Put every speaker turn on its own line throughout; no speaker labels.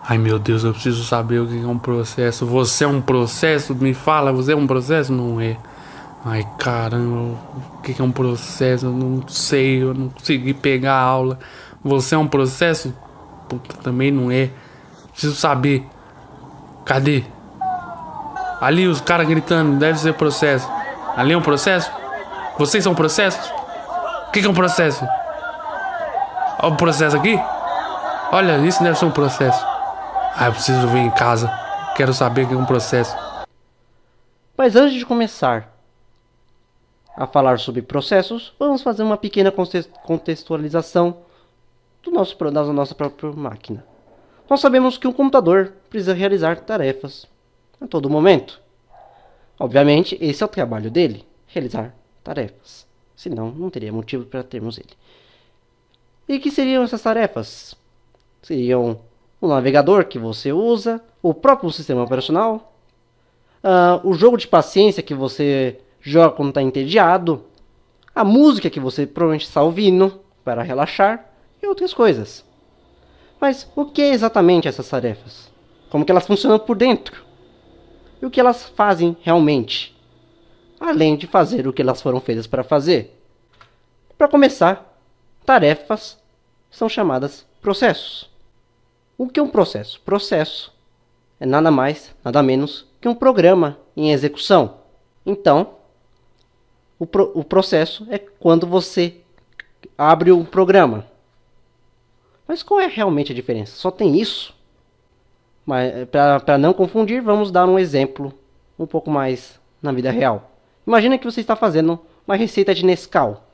Ai meu Deus, eu preciso saber o que é um processo. Você é um processo? Me fala, você é um processo? Não é. Ai caramba, o que é um processo? Eu não sei, eu não consegui pegar a aula. Você é um processo? Puta, também não é. Preciso saber. Cadê? Ali os caras gritando, deve ser processo. Ali é um processo? Vocês são processos? O que é um processo? Olha o processo aqui? Olha, isso deve ser um processo. Ah, eu preciso ver em casa. Quero saber o que é um processo.
Mas antes de começar a falar sobre processos, vamos fazer uma pequena contextualização da nossa própria máquina. Nós sabemos que um computador precisa realizar tarefas a todo momento. Obviamente, esse é o trabalho dele, realizar tarefas. Senão, não teria motivo para termos ele. E que seriam essas tarefas? Seriam o navegador que você usa, o próprio sistema operacional, o jogo de paciência que você joga quando está entediado, a música que você provavelmente está ouvindo para relaxar e outras coisas. Mas o que é exatamente essas tarefas? Como que elas funcionam por dentro? E o que elas fazem realmente? Além de fazer o que elas foram feitas para fazer. Para começar, tarefas são chamadas processos. O que é um processo? Processo é nada mais, nada menos que um programa em execução. Então, o processo é quando você abre um programa. Mas qual é realmente a diferença? Só tem isso? Mas para não confundir, vamos dar um exemplo um pouco mais na vida real. Imagina que você está fazendo uma receita de Nescau.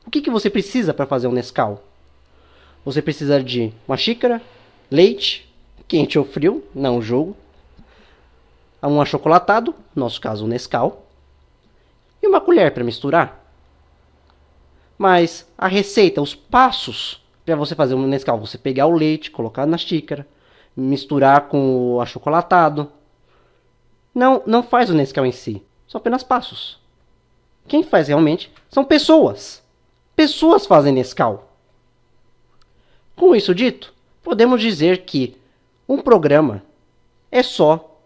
O que você precisa para fazer um Nescau? Você precisa de uma xícara, leite, quente ou frio, não o jogo, um achocolatado, no nosso caso um Nescau, e uma colher para misturar. Mas a receita, os passos para você fazer um Nescau, você pegar o leite, colocar na xícara, misturar com o achocolatado, não faz o Nescau em si, são apenas passos. Quem faz realmente são pessoas. Pessoas fazem Nescau. Com isso dito, podemos dizer que um programa é só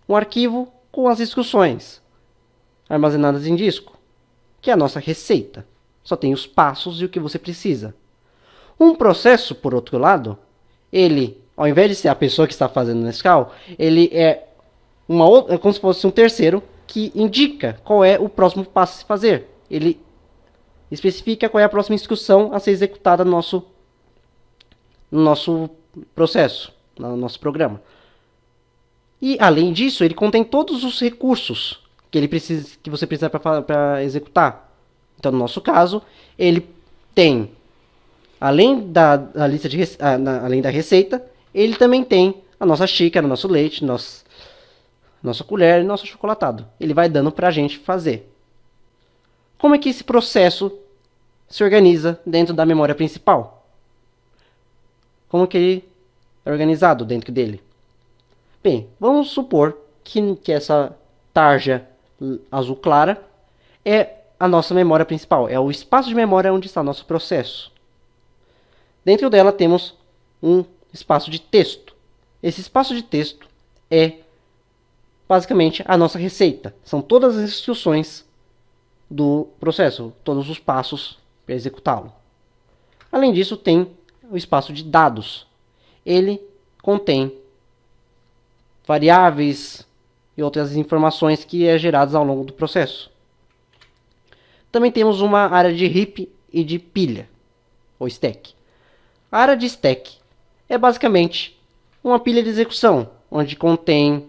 um arquivo com as instruções armazenadas em disco, que é a nossa receita. Só tem os passos e o que você precisa. Um processo, por outro lado, ele, ao invés de ser a pessoa que está fazendo o Nescau, ele é como se fosse um terceiro que indica qual é o próximo passo a se fazer. Ele especifica qual é a próxima instrução a ser executada no nosso processo, no nosso programa. E, além disso, ele contém todos os recursos que você precisa para executar. Então, no nosso caso, ele tem, além da lista além da receita, ele também tem a nossa xícara, nosso leite, nossa colher e nosso chocolatado. Ele vai dando para a gente fazer. Como é que esse processo se organiza dentro da memória principal? Como que ele é organizado dentro dele? Bem, vamos supor que essa tarja azul clara é a nossa memória principal, é o espaço de memória onde está nosso processo. Dentro dela temos um espaço de texto. Esse espaço de texto é basicamente a nossa receita. São todas as instruções do processo, todos os passos para executá-lo. Além disso, tem o espaço de dados. Ele contém variáveis e outras informações que é geradas ao longo do processo. Também temos uma área de heap e de pilha, ou stack. A área de stack é basicamente uma pilha de execução, onde contém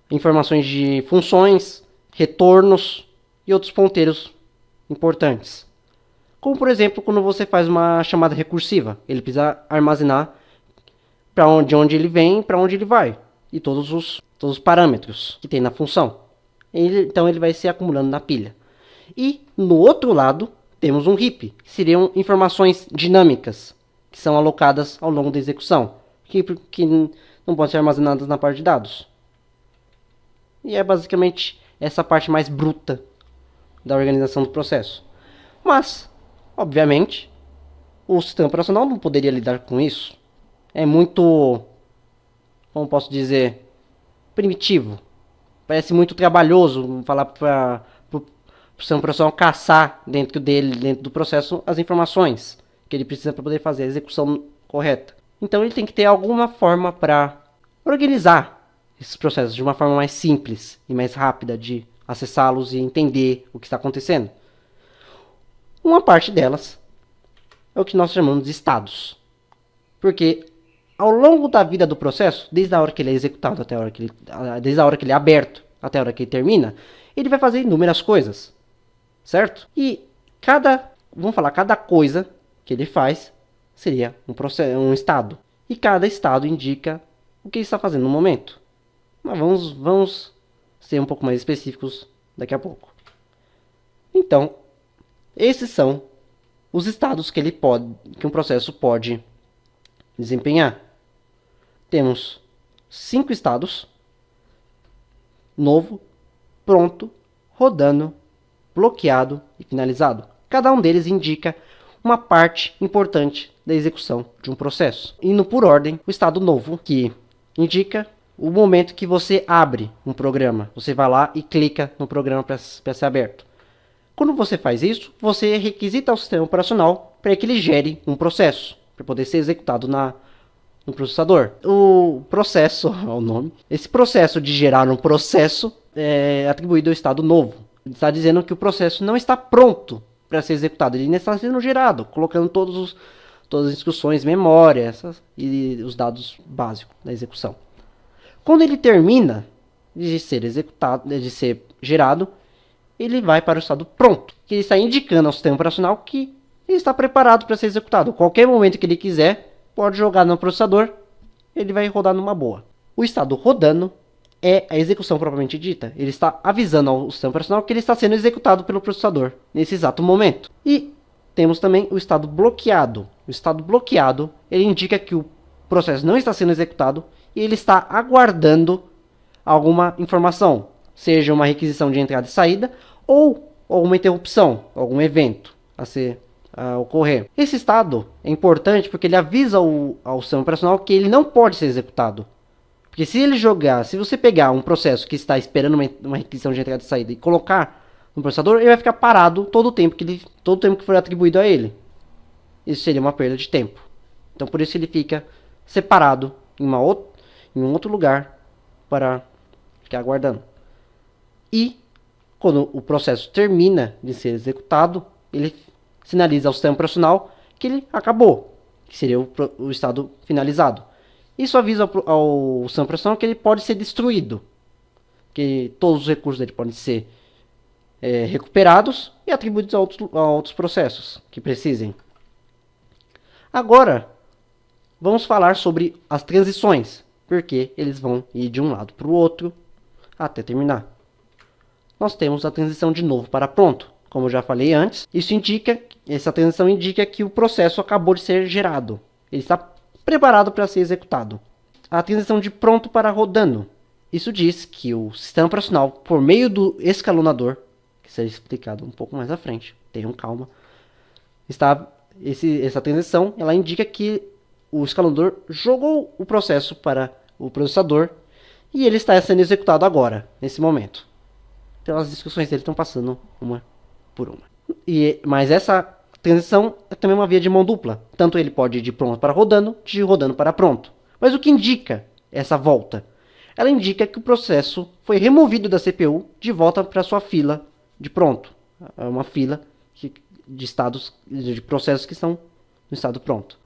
informações de funções, retornos e outros ponteiros importantes. Como, por exemplo, quando você faz uma chamada recursiva, ele precisa armazenar de onde ele vem, para onde ele vai, e todos os parâmetros que tem na função. Então ele vai se acumulando na pilha. E no outro lado temos um heap, que seriam informações dinâmicas, que são alocadas ao longo da execução, que não podem ser armazenadas na parte de dados. E é basicamente essa parte mais bruta da organização do processo. Mas, obviamente, o sistema operacional não poderia lidar com isso. É muito como posso dizer, primitivo. Parece muito trabalhoso falar para o sistema operacional caçar dentro do processo, as informações que ele precisa para poder fazer a execução correta. Então ele tem que ter alguma forma para organizar esses processos de uma forma mais simples e mais rápida de acessá-los e entender o que está acontecendo. Uma parte delas é o que nós chamamos de estados. Porque ao longo da vida do processo, desde a hora que ele é executado até a hora que ele, desde a hora que ele é aberto até a hora que ele termina, ele vai fazer inúmeras coisas, certo? E cada coisa que ele faz seria um estado. E cada estado indica o que ele está fazendo no momento. Mas vamos ser um pouco mais específicos daqui a pouco. Então, esses são os estados que um processo pode desempenhar. Temos 5 estados: novo, pronto, rodando, bloqueado e finalizado. Cada um deles indica uma parte importante da execução de um processo. Indo por ordem, o estado novo, que indica o momento que você abre um programa. Você vai lá e clica no programa para ser aberto. Quando você faz isso, você requisita o sistema operacional para que ele gere um processo, para poder ser executado no processador. O processo, é o nome. Esse processo de gerar um processo é atribuído ao estado novo. Ele está dizendo que o processo não está pronto para ser executado. Ele ainda está sendo gerado, colocando todas as instruções, memória e os dados básicos da execução. Quando ele termina de ser executado, de ser gerado, ele vai para o estado pronto, que ele está indicando ao sistema operacional que ele está preparado para ser executado. Qualquer momento que ele quiser, pode jogar no processador, ele vai rodar numa boa. O estado rodando é a execução propriamente dita. Ele está avisando ao sistema operacional que ele está sendo executado pelo processador nesse exato momento. E temos também o estado bloqueado. O estado bloqueado, ele indica que o processo não está sendo executado e ele está aguardando alguma informação, seja uma requisição de entrada e saída ou alguma interrupção, algum evento a ocorrer. Esse estado é importante porque ele avisa ao sistema operacional que ele não pode ser executado. Porque se você pegar um processo que está esperando uma requisição de entrada e saída e colocar no processador, ele vai ficar parado todo o tempo que for atribuído a ele. Isso seria uma perda de tempo. Então por isso ele fica separado em um outro lugar para ficar aguardando. E quando o processo termina de ser executado, ele sinaliza ao sistema operacional que ele acabou, que seria o estado finalizado. Isso avisa ao sistema operacional que ele pode ser destruído, que todos os recursos dele podem ser recuperados e atribuídos a outros processos que precisem. Agora, vamos falar sobre as transições, porque eles vão ir de um lado para o outro até terminar. Nós temos a transição de novo para pronto, como eu já falei antes. Essa transição indica que o processo acabou de ser gerado. Ele está preparado para ser executado. A transição de pronto para rodando. Isso diz que o sistema operacional, por meio do escalonador, que será explicado um pouco mais à frente, tenham calma, essa transição ela indica que o escalonador jogou o processo para o processador e ele está sendo executado agora, nesse momento. Então as discussões dele estão passando uma por uma. Mas essa transição é também uma via de mão dupla. Tanto ele pode ir de pronto para rodando, de rodando para pronto. Mas o que indica essa volta? Ela indica que o processo foi removido da CPU de volta para sua fila de pronto. É uma fila de processos que estão no estado pronto.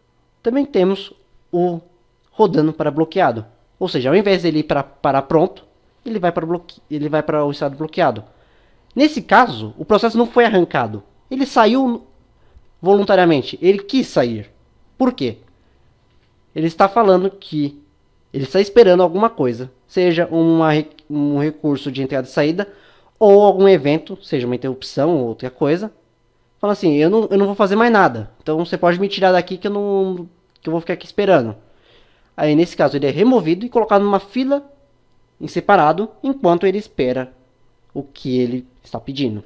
Também temos o rodando para bloqueado. Ou seja, ao invés de ele ir para pronto, ele vai para o estado bloqueado. Nesse caso, o processo não foi arrancado. Ele saiu voluntariamente. Ele quis sair. Por quê? Ele está falando que ele está esperando alguma coisa. Seja um recurso de entrada e saída, ou algum evento, seja uma interrupção ou outra coisa. Fala assim, eu não vou fazer mais nada. Então você pode me tirar daqui que eu vou ficar aqui esperando. Aí nesse caso ele é removido e colocado numa fila em separado, enquanto ele espera o que ele está pedindo.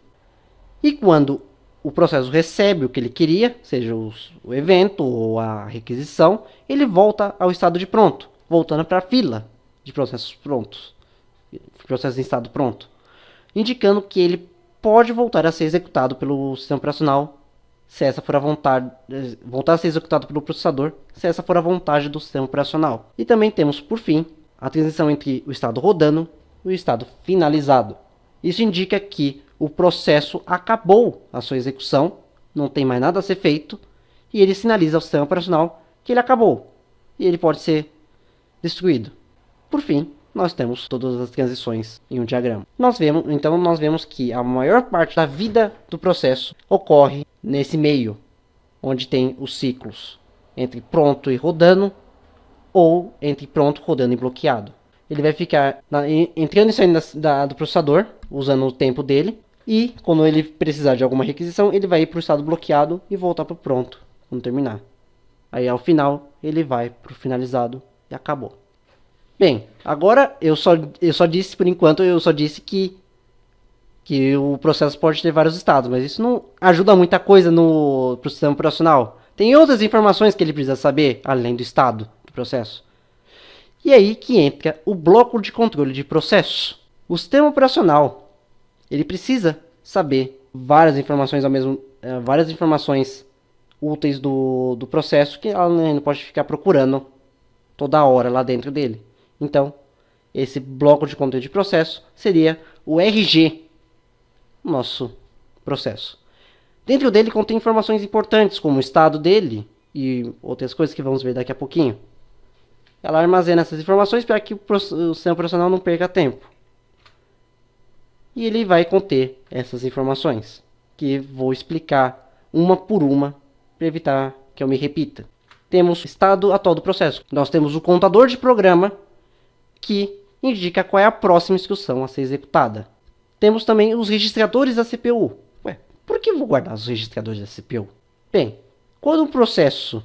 E quando o processo recebe o que ele queria, seja o evento ou a requisição, ele volta ao estado de pronto. voltando para a fila de processos prontos, processos em estado pronto, indicando que ele pode voltar a ser executado pelo sistema operacional se essa for a vontade, voltar a ser executado pelo processador, se essa for a vontade do sistema operacional. E também temos, por fim, a transição entre o estado rodando e o estado finalizado. Isso indica que o processo acabou a sua execução, não tem mais nada a ser feito, e ele sinaliza ao sistema operacional que ele acabou, e ele pode ser destruído. Por fim, nós temos todas as transições em um diagrama. Nós vemos que a maior parte da vida do processo ocorre nesse meio, onde tem os ciclos entre pronto e rodando, ou entre pronto, rodando e bloqueado. Ele vai ficar entrando e saindo do processador, usando o tempo dele, e quando ele precisar de alguma requisição, ele vai ir para o estado bloqueado e voltar para o pronto, quando terminar. Aí ao final, ele vai para o finalizado e acabou. Bem, agora eu só disse, por enquanto, que o processo pode ter vários estados, mas isso não ajuda muita coisa pro sistema operacional. Tem outras informações que ele precisa saber, além do estado do processo. E aí que entra o bloco de controle de processo. O sistema operacional, ele precisa saber várias informações várias informações úteis do processo que ela não pode ficar procurando toda hora lá dentro dele. Então, esse bloco de controle de processo seria o RG, nosso processo. Dentro dele contém informações importantes, como o estado dele e outras coisas que vamos ver daqui a pouquinho. Ela armazena essas informações para que o sistema operacional não perca tempo. E ele vai conter essas informações, que vou explicar uma por uma para evitar que eu me repita. Temos o estado atual do processo. Nós temos o contador de programa, que indica qual é a próxima instrução a ser executada. Temos também os registradores da CPU. Por que eu vou guardar os registradores da CPU? Bem, quando o processo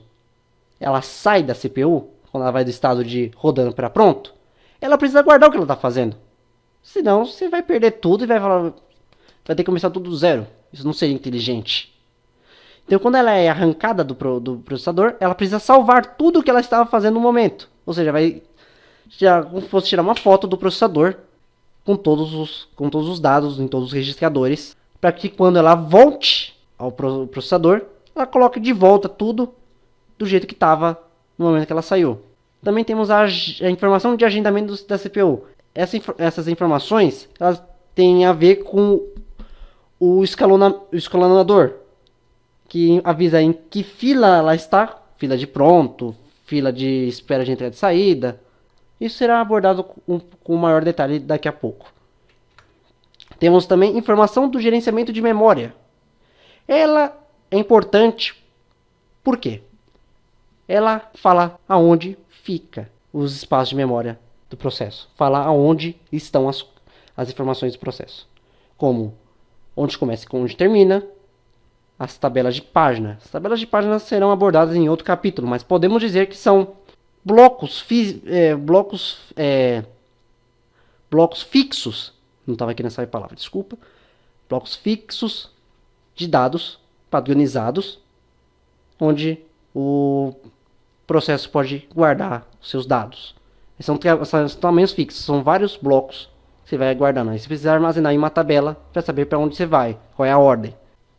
ela sai da CPU, quando ela vai do estado de rodando para pronto, ela precisa guardar o que ela está fazendo. Senão você vai perder tudo e vai ter que começar tudo do zero. Isso não seria inteligente. Então quando ela é arrancada do processador, ela precisa salvar tudo o que ela estava fazendo no momento. Ou seja, como se fosse tirar uma foto do processador com todos os dados em todos os registradores, para que quando ela volte ao processador, ela coloque de volta tudo do jeito que estava no momento que ela saiu. Também temos a informação de agendamento da CPU. Essas informações elas têm a ver com o escalonador, que avisa em que fila ela está, fila de pronto, fila de espera de entrada e saída. Isso será abordado com maior detalhe daqui a pouco. Temos também informação do gerenciamento de memória. Ela é importante, por quê? Ela fala aonde fica os espaços de memória do processo. Fala aonde estão as informações do processo. Como onde começa e onde termina. As tabelas de página. As tabelas de página serão abordadas em outro capítulo, mas podemos dizer que são blocos fixos, não estava querendo saber a palavra, desculpa, blocos fixos de dados padronizados, onde o processo pode guardar os seus dados. São tamanhos fixos, são vários blocos que você vai guardando. Aí você precisa armazenar em uma tabela para saber para onde você vai, qual é a ordem.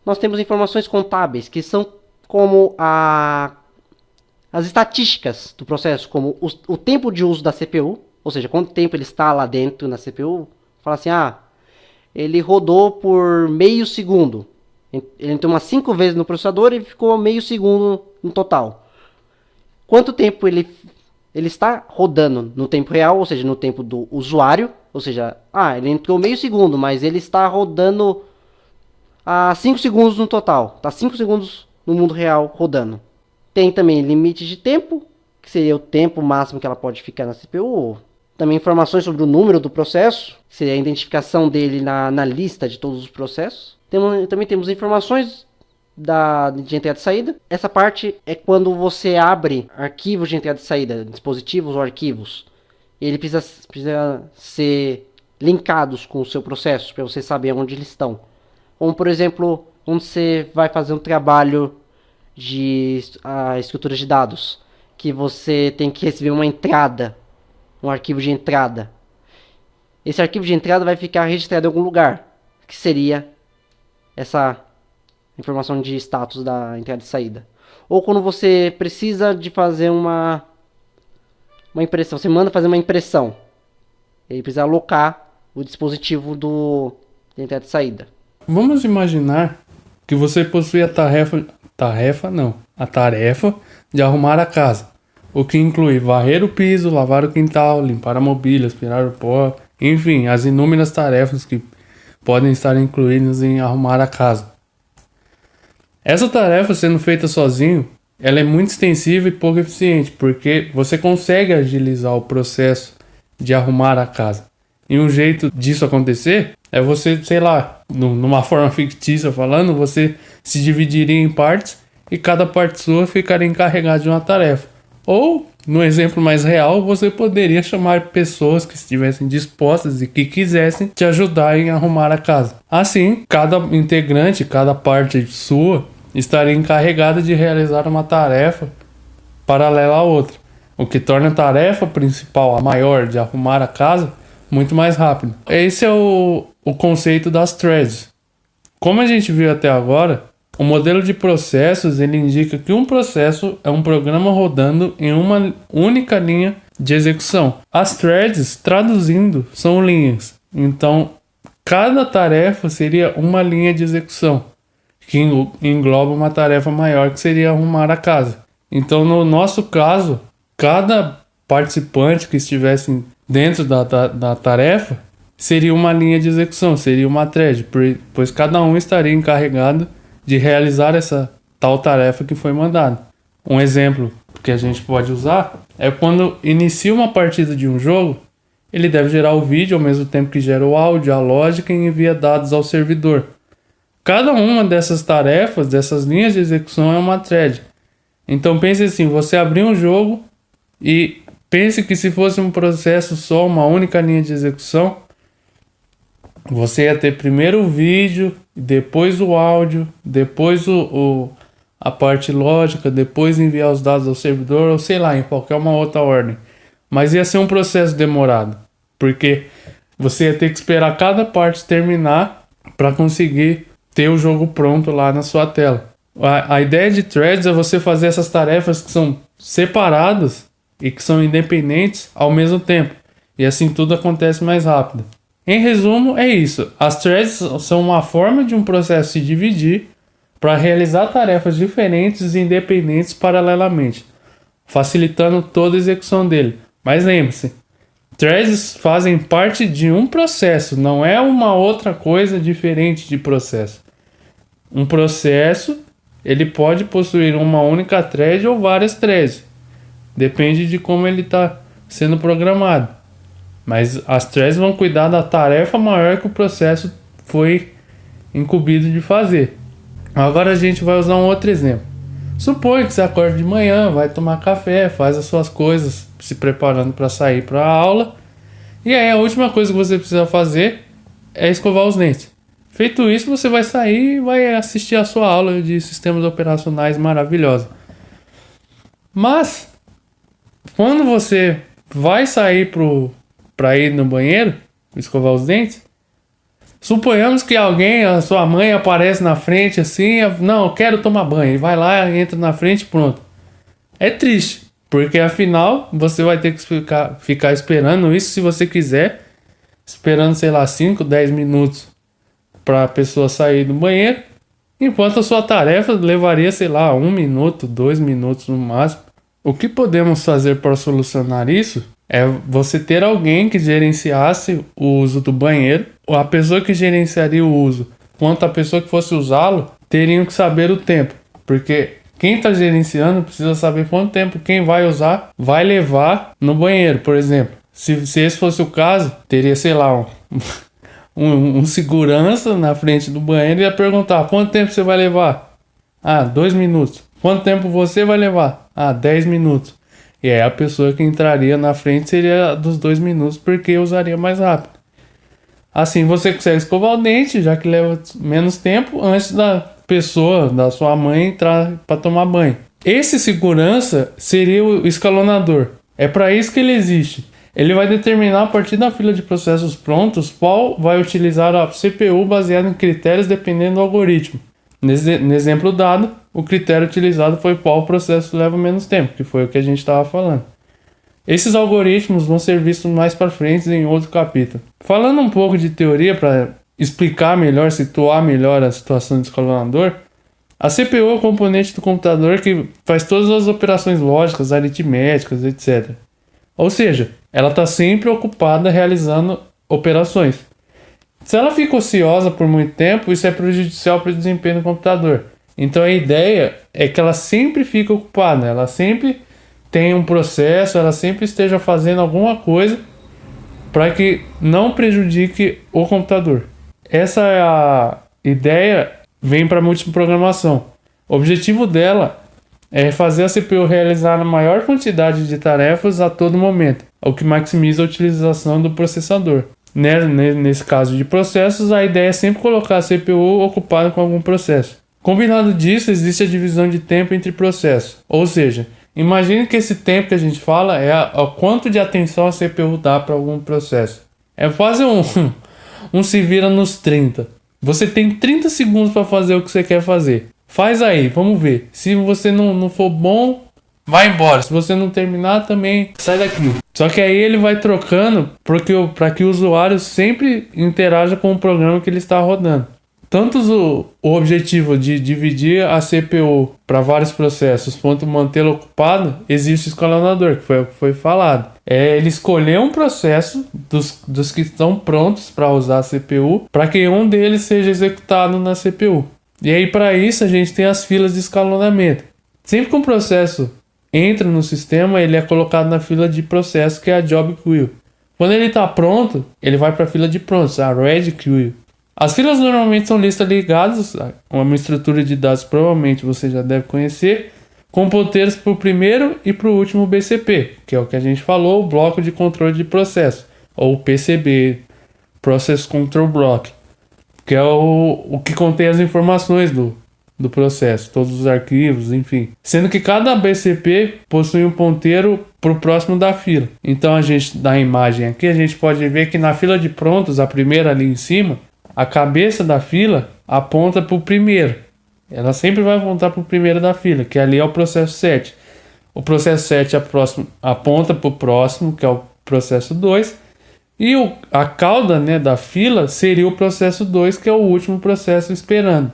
Nós temos informações contábeis, que são como as estatísticas do processo, como o tempo de uso da CPU, ou seja, quanto tempo ele está lá dentro na CPU. Fala assim, ele rodou por meio segundo. Ele entrou umas 5 vezes no processador e ficou meio segundo no total. Quanto tempo ele está rodando no tempo real, ou seja, no tempo do usuário. Ou seja, ele entrou meio segundo, mas ele está rodando a 5 segundos no total. Está 5 segundos no mundo real rodando. Tem também limite de tempo, que seria o tempo máximo que ela pode ficar na CPU. Também informações sobre o número do processo, que seria a identificação dele na lista de todos os processos. Também temos informações de entrada e saída. Essa parte é quando você abre arquivos de entrada e saída, dispositivos ou arquivos. Ele precisa ser linkados com o seu processo, para você saber onde eles estão. Como, por exemplo, quando você vai fazer um trabalho de estrutura de dados. que você tem que receber uma entrada, um arquivo de entrada. Esse arquivo de entrada vai ficar registrado em algum lugar, que seria essa informação de status da entrada e saída. Ou quando você precisa de fazer uma impressão, você manda fazer uma impressão. Ele precisa alocar o dispositivo de entrada e saída.
Vamos imaginar que você possui a tarefa de arrumar a casa, o que inclui varrer o piso, lavar o quintal, limpar a mobília, aspirar o pó, enfim, as inúmeras tarefas que podem estar incluídas em arrumar a casa. Essa tarefa, sendo feita sozinho, ela é muito extensiva e pouco eficiente, porque você consegue agilizar o processo de arrumar a casa. E um jeito disso acontecer é você, sei lá, numa forma fictícia falando, você se dividiria em partes e cada parte sua ficaria encarregada de uma tarefa. Ou, no exemplo mais real, você poderia chamar pessoas que estivessem dispostas e que quisessem te ajudar em arrumar a casa. Assim, cada integrante, cada parte sua estaria encarregada de realizar uma tarefa paralela à outra, o que torna a tarefa principal, a maior, de arrumar a casa, muito mais rápido. Esse é o conceito das threads. Como a gente viu até agora, o modelo de processos ele indica que um processo é um programa rodando em uma única linha de execução. As threads, traduzindo, são linhas. Então, cada tarefa seria uma linha de execução, que engloba uma tarefa maior que seria arrumar a casa. Então, no nosso caso, cada participante que estivesse dentro da tarefa seria uma linha de execução, seria uma thread, pois cada um estaria encarregado de realizar essa tal tarefa que foi mandada. Um exemplo que a gente pode usar é quando inicia uma partida de um jogo, ele deve gerar o vídeo ao mesmo tempo que gera o áudio, a lógica e envia dados ao servidor. Cada uma dessas tarefas, dessas linhas de execução é uma thread. Então pense assim, você abrir um jogo e pense que se fosse um processo só, uma única linha de execução, você ia ter primeiro o vídeo, depois o áudio, depois a parte lógica, depois enviar os dados ao servidor, ou sei lá, em qualquer uma outra ordem. Mas ia ser um processo demorado, porque você ia ter que esperar cada parte terminar para conseguir ter o jogo pronto lá na sua tela. A ideia de threads é você fazer essas tarefas que são separadas e que são independentes ao mesmo tempo. E assim tudo acontece mais rápido. Em resumo, é isso. As threads são uma forma de um processo se dividir para realizar tarefas diferentes e independentes paralelamente, facilitando toda a execução dele. Mas lembre-se, threads fazem parte de um processo, não é uma outra coisa diferente de processo. Um processo, ele pode possuir uma única thread ou várias threads. Depende de como ele está sendo programado. Mas as threads vão cuidar da tarefa maior que o processo foi incumbido de fazer. Agora a gente vai usar um outro exemplo. Suponha que você acorda de manhã, vai tomar café, faz as suas coisas, se preparando para sair para a aula. E aí a última coisa que você precisa fazer é escovar os dentes. Feito isso, você vai sair e vai assistir a sua aula de sistemas operacionais maravilhosa. Mas, quando você vai sair para ir no banheiro, escovar os dentes, suponhamos que alguém, a sua mãe, aparece na frente assim, não, eu quero tomar banho, e vai lá, entra na frente e pronto. É triste, porque afinal você vai ter que ficar esperando isso se você quiser, esperando, sei lá, 5, 10 minutos para a pessoa sair do banheiro, enquanto a sua tarefa levaria, sei lá, 1 minuto, 2 minutos no máximo. O que podemos fazer para solucionar isso é você ter alguém que gerenciasse o uso do banheiro. A pessoa que gerenciaria o uso, quanto a pessoa que fosse usá-lo, teriam que saber o tempo. Porque quem está gerenciando precisa saber quanto tempo quem vai usar vai levar no banheiro, por exemplo. Se esse fosse o caso, teria, sei lá, um segurança na frente do banheiro e ia perguntar: quanto tempo você vai levar? 2 minutos. Quanto tempo você vai levar? 10 minutos. E aí a pessoa que entraria na frente seria dos 2 minutos, porque usaria mais rápido. Assim você consegue escovar o dente, já que leva menos tempo, antes da pessoa, da sua mãe, entrar para tomar banho. Esse segurança seria o escalonador. É para isso que ele existe. Ele vai determinar a partir da fila de processos prontos qual vai utilizar a CPU baseado em critérios dependendo do algoritmo. No exemplo dado, o critério utilizado foi qual processo leva menos tempo, que foi o que a gente estava falando. Esses algoritmos vão ser vistos mais para frente em outro capítulo. Falando um pouco de teoria para explicar melhor, situar melhor a situação do escalonador, a CPU é o componente do computador que faz todas as operações lógicas, aritméticas, etc. Ou seja, ela está sempre ocupada realizando operações. Se ela fica ociosa por muito tempo, isso é prejudicial para o desempenho do computador. Então a ideia é que ela sempre fique ocupada, ela sempre tenha um processo, ela sempre esteja fazendo alguma coisa para que não prejudique o computador. Essa é a ideia, vem para a multiprogramação. O objetivo dela é fazer a CPU realizar a maior quantidade de tarefas a todo momento, o que maximiza a utilização do processador. Nesse caso de processos, a ideia é sempre colocar a CPU ocupada com algum processo. Combinado disso, existe a divisão de tempo entre processos. Ou seja, imagine que esse tempo que a gente fala é o quanto de atenção a CPU dá para algum processo. É quase um se vira nos 30. Você tem 30 segundos para fazer o que você quer fazer. Faz aí, vamos ver. Se você não for bom, vai embora. Se você não terminar, também sai daqui. Só que aí ele vai trocando para que o usuário sempre interaja com o programa que ele está rodando. Tanto o objetivo de dividir a CPU para vários processos quanto mantê-la ocupada, existe o escalonador, que foi o que foi falado. É ele escolher um processo dos que estão prontos para usar a CPU, para que um deles seja executado na CPU. E aí para isso a gente tem as filas de escalonamento. Sempre que um processo entra no sistema, ele é colocado na fila de processo, que é a Job Queue. Quando ele está pronto, ele vai para a fila de prontos, a Ready Queue. As filas normalmente são listas ligadas, uma estrutura de dados provavelmente você já deve conhecer, com ponteiros para o primeiro e para o último BCP, que é o que a gente falou, o bloco de controle de processo, ou PCB, Process Control Block, que é o que contém as informações do processo, todos os arquivos, enfim. Sendo que cada BCP possui um ponteiro para o próximo da fila. Então a gente, da imagem aqui, a gente pode ver que na fila de prontos, a primeira ali em cima, a cabeça da fila aponta para o primeiro. Ela sempre vai apontar para o primeiro da fila, que ali é o processo 7. O processo 7 aponta para o próximo, que é o processo 2. E a cauda, né, da fila seria o processo 2, que é o último processo esperando.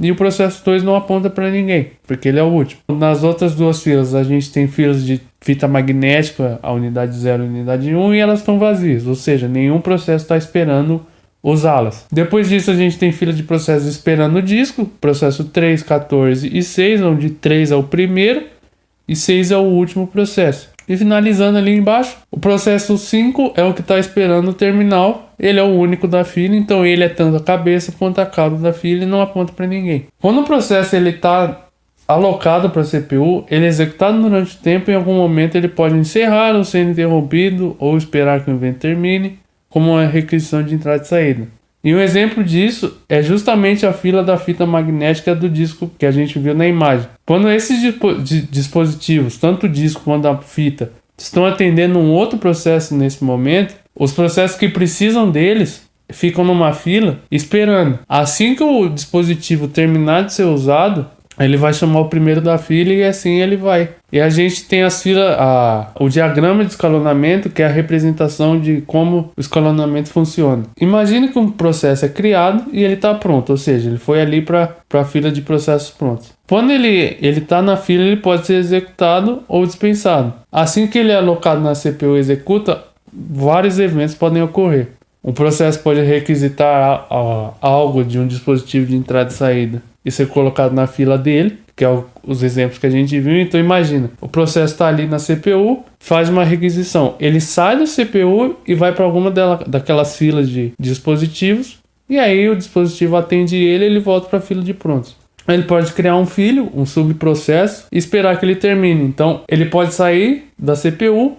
E o processo 2 não aponta para ninguém, porque ele é o último. Nas outras duas filas, a gente tem filas de fita magnética, a unidade 0 e a unidade 1, e elas estão vazias. Ou seja, nenhum processo está esperando usá-las. Depois disso, a gente tem fila de processos esperando o disco, processo 3, 14 e 6, onde 3 é o primeiro e 6 é o último processo. E finalizando ali embaixo, o processo 5 é o que está esperando o terminal, ele é o único da fila, então ele é tanto a cabeça quanto a cauda da fila e não aponta para ninguém. Quando o processo está alocado para a CPU, ele é executado durante o tempo e em algum momento ele pode encerrar ou ser interrompido ou esperar que o evento termine, como uma requisição de entrada e saída. E um exemplo disso é justamente a fila da fita magnética do disco que a gente viu na imagem. Quando esses dispositivos, tanto o disco quanto a fita, estão atendendo um outro processo nesse momento, os processos que precisam deles ficam numa fila esperando. Assim que o dispositivo terminar de ser usado, ele vai chamar o primeiro da fila e assim ele vai. E a gente tem as filas, o diagrama de escalonamento, que é a representação de como o escalonamento funciona. Imagine que um processo é criado e ele está pronto, ou seja, ele foi ali para a fila de processos prontos. Quando ele está na fila, ele pode ser executado ou dispensado. Assim que ele é alocado na CPU e executa, vários eventos podem ocorrer. Um processo pode requisitar algo de um dispositivo de entrada e saída e ser colocado na fila dele, que é os exemplos que a gente viu. Então imagina, o processo está ali na CPU, faz uma requisição, ele sai da CPU e vai para alguma daquelas filas de dispositivos, e aí o dispositivo atende ele volta para a fila de prontos. Ele pode criar um filho, um subprocesso, e esperar que ele termine. Então ele pode sair da CPU,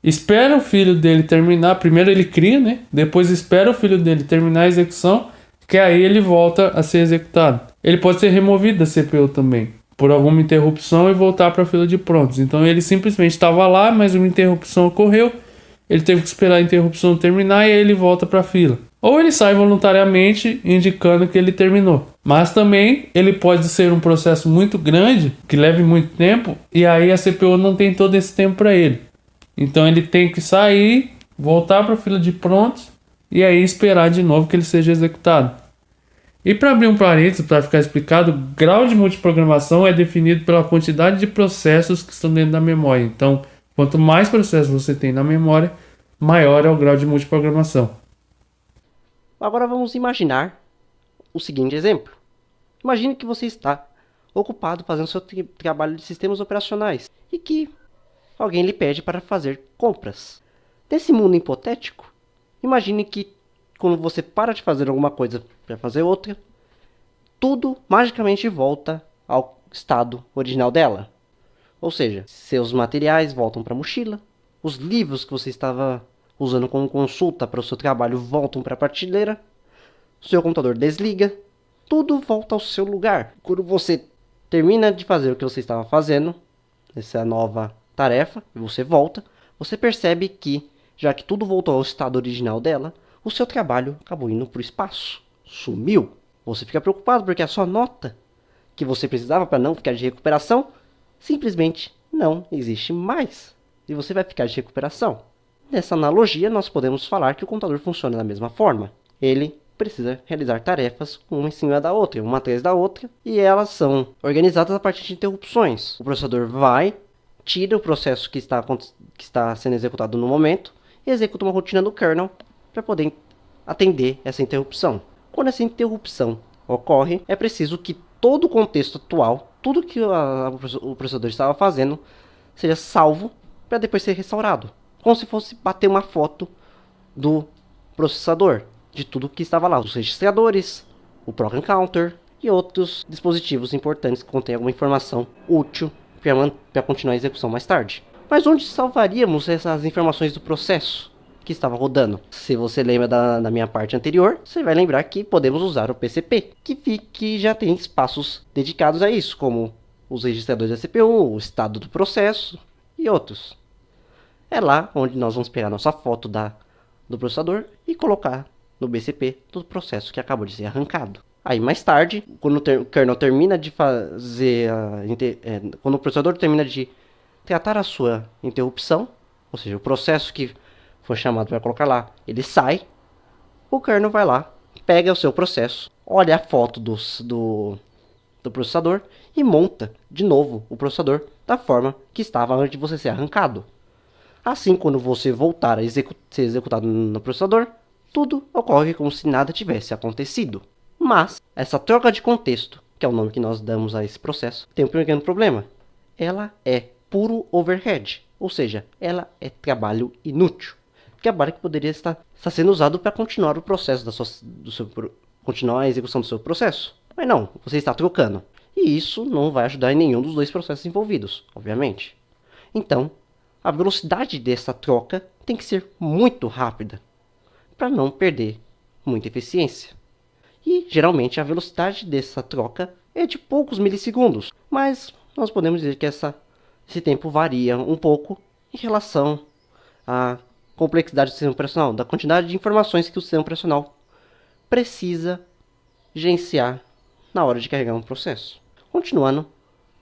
espera o filho dele terminar, primeiro ele cria, né? Depois espera o filho dele terminar a execução, que aí ele volta a ser executado. Ele pode ser removido da CPU também. por alguma interrupção e voltar para a fila de prontos. Então ele simplesmente estava lá, mas uma interrupção ocorreu, ele teve que esperar a interrupção terminar e aí ele volta para a fila. Ou ele sai voluntariamente indicando que ele terminou. Mas também ele pode ser um processo muito grande, que leve muito tempo, e aí a CPU não tem todo esse tempo para ele. Então ele tem que sair, voltar para a fila de prontos e aí esperar de novo que ele seja executado. E para abrir um parênteses, para ficar explicado, o grau de multiprogramação é definido pela quantidade de processos que estão dentro da memória. Então, quanto mais processos você tem na memória, maior é o grau de multiprogramação.
Agora vamos imaginar o seguinte exemplo. Imagine que você está ocupado fazendo seu trabalho de sistemas operacionais e que alguém lhe pede para fazer compras. Nesse mundo hipotético, imagine que quando você para de fazer alguma coisa para fazer outra, tudo magicamente volta ao estado original dela. Ou seja, seus materiais voltam para a mochila, os livros que você estava usando como consulta para o seu trabalho voltam para a prateleira, seu computador desliga, tudo volta ao seu lugar. Quando você termina de fazer o que você estava fazendo, essa nova tarefa, e você volta, você percebe que, já que tudo voltou ao estado original dela, o seu trabalho acabou indo para o espaço. Sumiu. Você fica preocupado porque a sua nota que você precisava para não ficar de recuperação simplesmente não existe mais. E você vai ficar de recuperação. Nessa analogia, nós podemos falar que o computador funciona da mesma forma. Ele precisa realizar tarefas uma em cima da outra, uma atrás da outra, e elas são organizadas a partir de interrupções. O processador vai, tira o processo que está sendo executado no momento e executa uma rotina do kernel para poder atender essa interrupção. Quando essa interrupção ocorre, é preciso que todo o contexto atual, tudo que o processador estava fazendo, seja salvo para depois ser restaurado. Como se fosse bater uma foto do processador, de tudo que estava lá, os registradores, o program counter e outros dispositivos importantes que contêm alguma informação útil para continuar a execução mais tarde. Mas onde salvaríamos essas informações do processo que estava rodando? Se você lembra da minha parte anterior, você vai lembrar que podemos usar o PCP, que já tem espaços dedicados a isso, como os registradores da CPU, o estado do processo e outros. É lá onde nós vamos pegar nossa foto do processador e colocar no BCP do processo que acabou de ser arrancado. Aí mais tarde, quando o kernel termina de fazer quando o processador termina de tratar a sua interrupção, ou seja, o processo que foi chamado para colocar lá, ele sai, o kernel vai lá, pega o seu processo, olha a foto do processador e monta de novo o processador da forma que estava antes de você ser arrancado. Assim, quando você voltar a ser executado no processador, tudo ocorre como se nada tivesse acontecido. Mas essa troca de contexto, que é o nome que nós damos a esse processo, tem um pequeno problema. Ela é puro overhead, ou seja, ela é trabalho inútil. Trabalho que poderia estar sendo usado para continuar o processo continuar a execução do seu processo. Mas não, você está trocando. E isso não vai ajudar em nenhum dos dois processos envolvidos, obviamente. Então, a velocidade dessa troca tem que ser muito rápida, para não perder muita eficiência. E, geralmente, a velocidade dessa troca é de poucos milissegundos, mas nós podemos dizer que esse tempo varia um pouco em relação à complexidade do sistema operacional, da quantidade de informações que o sistema operacional precisa gerenciar na hora de carregar um processo. Continuando,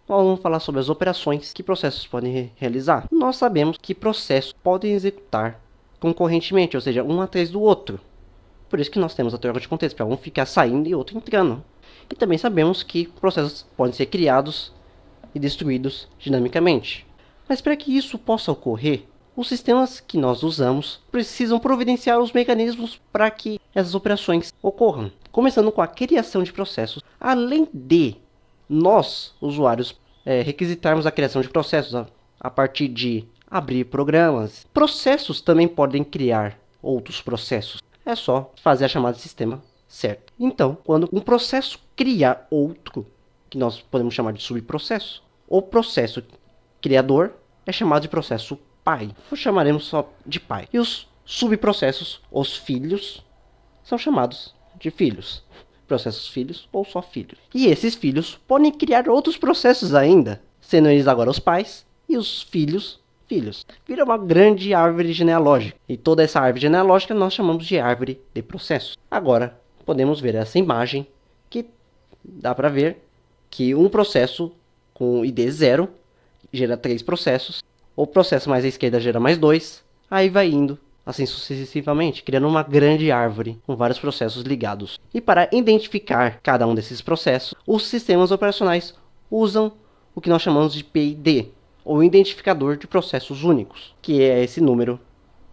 nós vamos falar sobre as operações que processos podem realizar. Nós sabemos que processos podem executar concorrentemente, ou seja, um atrás do outro. Por isso que nós temos a troca de contexto, para um ficar saindo e outro entrando. E também sabemos que processos podem ser criados e destruídos dinamicamente. Mas para que isso possa ocorrer, os sistemas que nós usamos precisam providenciar os mecanismos para que essas operações ocorram. Começando com a criação de processos, além de nós, usuários, requisitarmos a criação de processos a partir de abrir programas. Processos também podem criar outros processos. É só fazer a chamada de sistema certo. Então, quando um processo cria outro, que nós podemos chamar de subprocesso, o processo criador é chamado de processo pai. O chamaremos só de pai. E os subprocessos, os filhos, são chamados de filhos. processos filhos ou só filhos. E esses filhos podem criar outros processos ainda, sendo eles agora os pais e os filhos. Vira uma grande árvore genealógica. E toda essa árvore genealógica nós chamamos de árvore de processos. Agora, podemos ver essa imagem que dá para ver que um processo com ID 0 gera 3 processos. O processo mais à esquerda gera mais 2. Aí vai indo, assim sucessivamente, criando uma grande árvore com vários processos ligados. E para identificar cada um desses processos, os sistemas operacionais usam o que nós chamamos de PID, ou identificador de processos únicos, que é esse número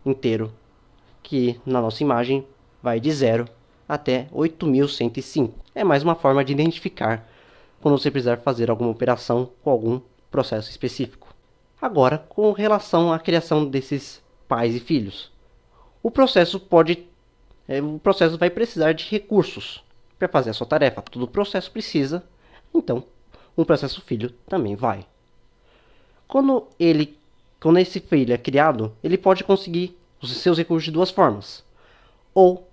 inteiro, que na nossa imagem vai de 0 até 8105. É mais uma forma de identificar quando você precisar fazer alguma operação com algum processo específico. Agora, com relação à criação desses pais e filhos, o processo vai precisar de recursos para fazer a sua tarefa. Todo processo precisa, então um processo filho também vai. Quando esse filho é criado, ele pode conseguir os seus recursos de duas formas. Ou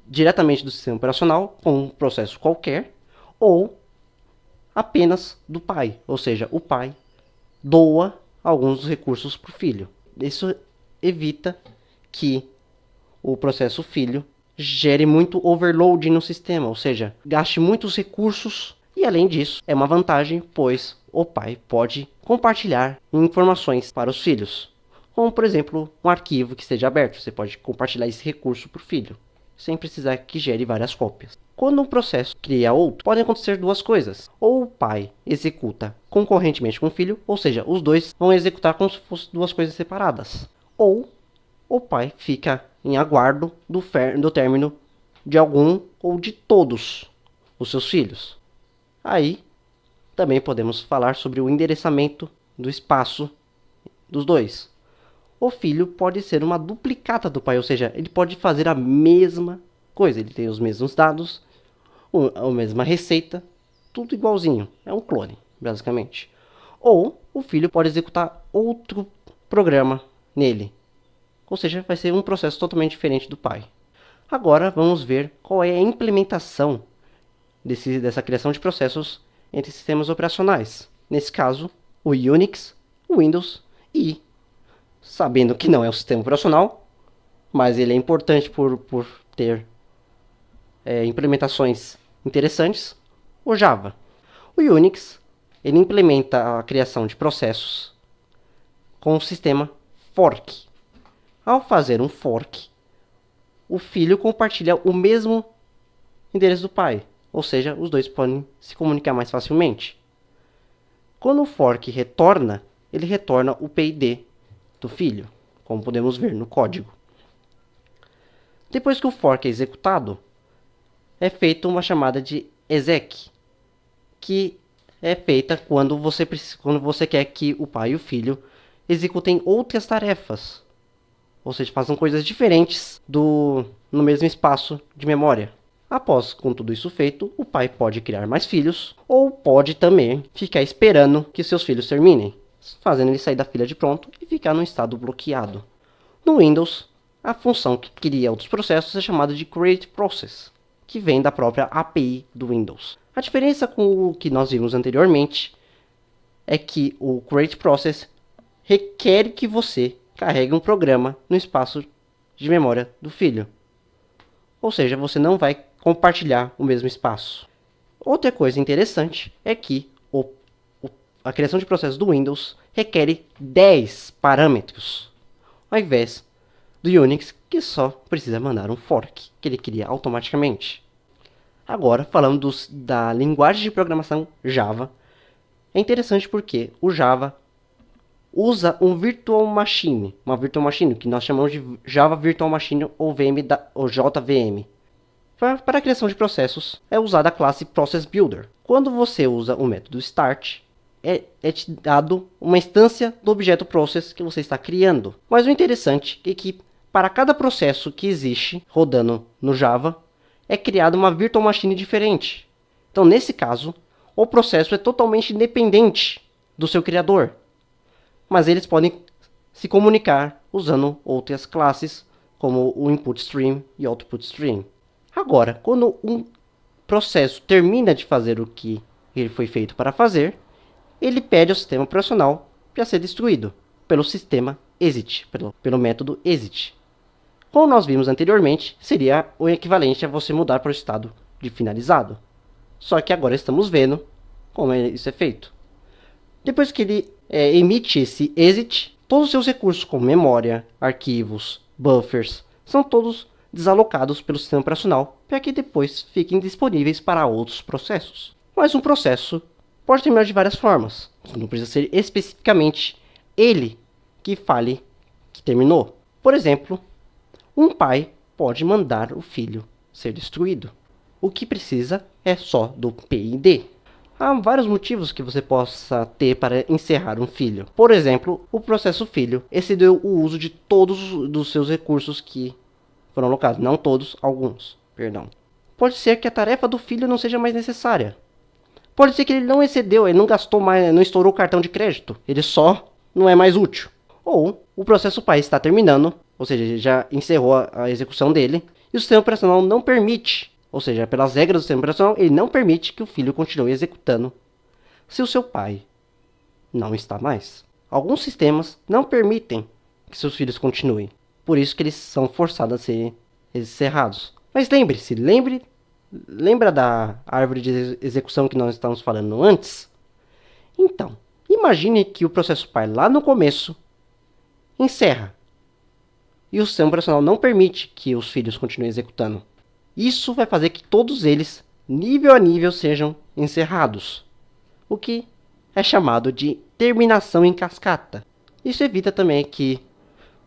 diretamente do sistema operacional, com um processo qualquer, ou apenas do pai. Ou seja, o pai doa alguns dos recursos para o filho. Isso evita que o processo filho gere muito overload no sistema, ou seja, gaste muitos recursos. E além disso, é uma vantagem, pois o pai pode compartilhar informações para os filhos. Como, por exemplo, um arquivo que esteja aberto. Você pode compartilhar esse recurso para o filho, sem precisar que gere várias cópias. Quando um processo cria outro, podem acontecer duas coisas. Ou o pai executa concorrentemente com o filho, ou seja, os dois vão executar como se fossem duas coisas separadas. Ou o pai fica em aguardo do término de algum ou de todos os seus filhos. Aí, também podemos falar sobre o endereçamento do espaço dos dois. O filho pode ser uma duplicata do pai, ou seja, ele pode fazer a mesma coisa. Ele tem os mesmos dados, a mesma receita, tudo igualzinho. É um clone, basicamente. Ou o filho pode executar outro programa nele. Ou seja, vai ser um processo totalmente diferente do pai. Agora vamos ver qual é a implementação dessa criação de processos entre sistemas operacionais. Nesse caso, o Unix, o Windows e, sabendo que não é um sistema operacional, mas ele é importante por ter implementações interessantes, o Java. O Unix, ele implementa a criação de processos com o sistema fork. Ao fazer um fork, o filho compartilha o mesmo endereço do pai. Ou seja, os dois podem se comunicar mais facilmente. Quando o fork retorna, ele retorna o PID do filho, como podemos ver no código. Depois que o fork é executado, é feita uma chamada de exec, que é feita quando você quer que o pai e o filho executem outras tarefas. Ou seja, façam coisas diferentes no mesmo espaço de memória. Após com tudo isso feito, o pai pode criar mais filhos, ou pode também ficar esperando que seus filhos terminem, fazendo ele sair da fila de pronto e ficar num estado bloqueado. No Windows, a função que cria outros processos é chamada de Create Process, que vem da própria API do Windows. A diferença com o que nós vimos anteriormente é que o Create Process requer que você carregue um programa no espaço de memória do filho. Ou seja, você não vai compartilhar o mesmo espaço. Outra coisa interessante é que a criação de processos do Windows requer 10 parâmetros, ao invés do Unix, que só precisa mandar um fork, que ele cria automaticamente. Agora, falando da linguagem de programação Java, é interessante porque o Java usa uma virtual machine, que nós chamamos de Java Virtual Machine ou JVM. Para a criação de processos, é usada a classe Process Builder. Quando você usa o método start, é te dado uma instância do objeto process que você está criando. Mas o interessante é que para cada processo que existe rodando no Java, é criada uma virtual machine diferente. Então, nesse caso, o processo é totalmente independente do seu criador. Mas eles podem se comunicar usando outras classes, como o input stream e output stream. Agora, quando um processo termina de fazer o que ele foi feito para fazer, ele pede ao sistema operacional para ser destruído pelo sistema exit, pelo método exit. Como nós vimos anteriormente, seria o equivalente a você mudar para o estado de finalizado. Só que agora estamos vendo como isso é feito. Depois que ele emite esse exit, todos os seus recursos como memória, arquivos, buffers, são todos desalocados pelo sistema operacional para que depois fiquem disponíveis para outros processos. Mas um processo pode terminar de várias formas. Não precisa ser especificamente ele que fale que terminou. Por exemplo, um pai pode mandar o filho ser destruído. O que precisa é só do PID. Há vários motivos que você possa ter para encerrar um filho. Por exemplo, o processo filho excedeu o uso de todos os seus recursos que foram alocados. Não todos, alguns, perdão. Pode ser que a tarefa do filho não seja mais necessária. Pode ser que ele não excedeu, ele não gastou mais, não estourou o cartão de crédito. Ele só não é mais útil. Ou o processo pai está terminando, ou seja, ele já encerrou a execução dele, e o sistema operacional não permite, ou seja, pelas regras do sistema operacional, ele não permite que o filho continue executando se o seu pai não está mais. Alguns sistemas não permitem que seus filhos continuem, por isso que eles são forçados a serem encerrados. Mas lembra da árvore de execução que nós estávamos falando antes? Então, imagine que o processo pai lá no começo encerra e o sistema operacional não permite que os filhos continuem executando. Isso vai fazer que todos eles, nível a nível, sejam encerrados, o que é chamado de terminação em cascata. Isso evita também que